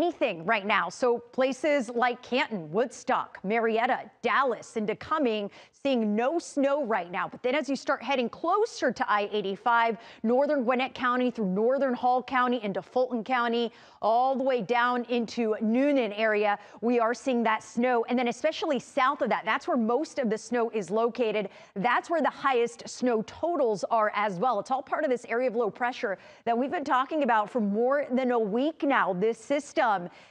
Anything right now. So places like Canton, Woodstock, Marietta, Dallas, into Cumming, seeing no snow right now. But then as you start heading closer to I-85, northern Gwinnett County through northern Hall County into Fulton County, all the way down into Noonan area, we are seeing that snow. And then especially south of that, that's where most of the snow is located. That's where the highest snow totals are as well. It's all part of this area of low pressure that we've been talking about for more than a week now. This system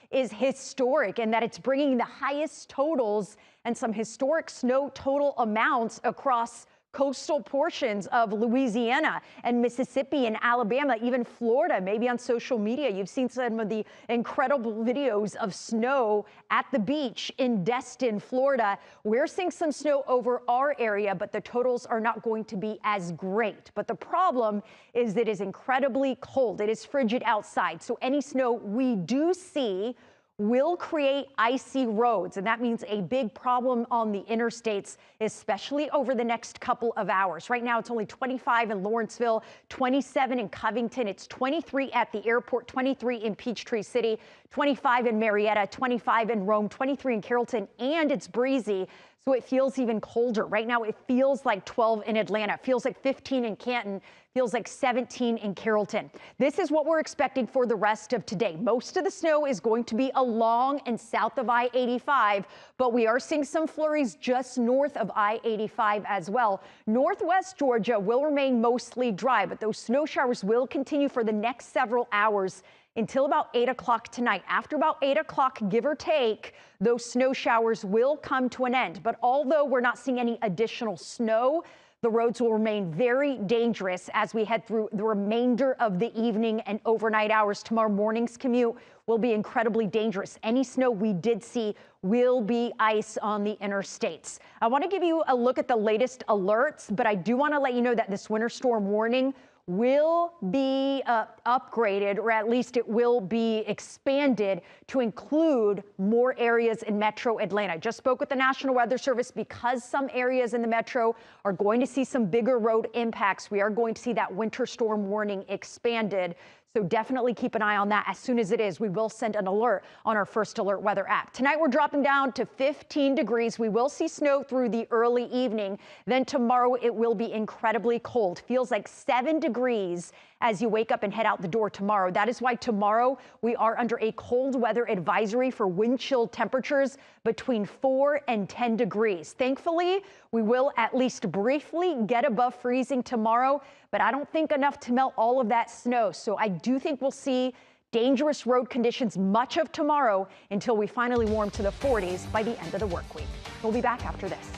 is historic and that it's bringing the highest totals and some historic snow total amounts across coastal portions of Louisiana and Mississippi and Alabama, even Florida. Maybe on social media, you've seen some of the incredible videos of snow at the beach in Destin, Florida. We're seeing some snow over our area, but the totals are not going to be as great. But the problem is that it is incredibly cold. It is frigid outside. So any snow we do see will create icy roads, and that means a big problem on the interstates, especially over the next couple of hours. Right now, it's only 25 in Lawrenceville, 27 in Covington, it's 23 at the airport, 23 in Peachtree City, 25 in Marietta, 25 in Rome, 23 in Carrollton, and it's breezy, so it feels even colder. Right now, it feels like 12 in Atlanta, it feels like 15 in Canton, feels like 17 in Carrollton. This is what we're expecting for the rest of today. Most of the snow is going to be along and south of I-85, but we are seeing some flurries just north of I-85 as well. Northwest Georgia will remain mostly dry, but those snow showers will continue for the next several hours until about 8 o'clock tonight. After about 8 o'clock, give or take, those snow showers will come to an end. But although we're not seeing any additional snow, the roads will remain very dangerous as we head through the remainder of the evening and overnight hours. Tomorrow morning's commute will be incredibly dangerous. Any snow we did see will be ice on the interstates. I want to give you a look at the latest alerts, but I do want to let you know that this winter storm warning will be upgraded, or at least it will be expanded to include more areas in Metro Atlanta. I just spoke with the National Weather Service. Because some areas in the metro are going to see some bigger road impacts, we are going to see that winter storm warning expanded. So definitely keep an eye on that. As soon as it is, we will send an alert on our First Alert weather app. Tonight, we're dropping down to 15 degrees. We will see snow through the early evening. Then tomorrow, it will be incredibly cold. Feels like 7 degrees as you wake up and head out the door tomorrow. That is why tomorrow we are under a cold weather advisory for wind chill temperatures between 4 and 10 degrees. Thankfully, we will at least briefly get above freezing tomorrow, but I don't think enough to melt all of that snow. So I do think we'll see dangerous road conditions much of tomorrow until we finally warm to the 40s by the end of the work week. We'll be back after this.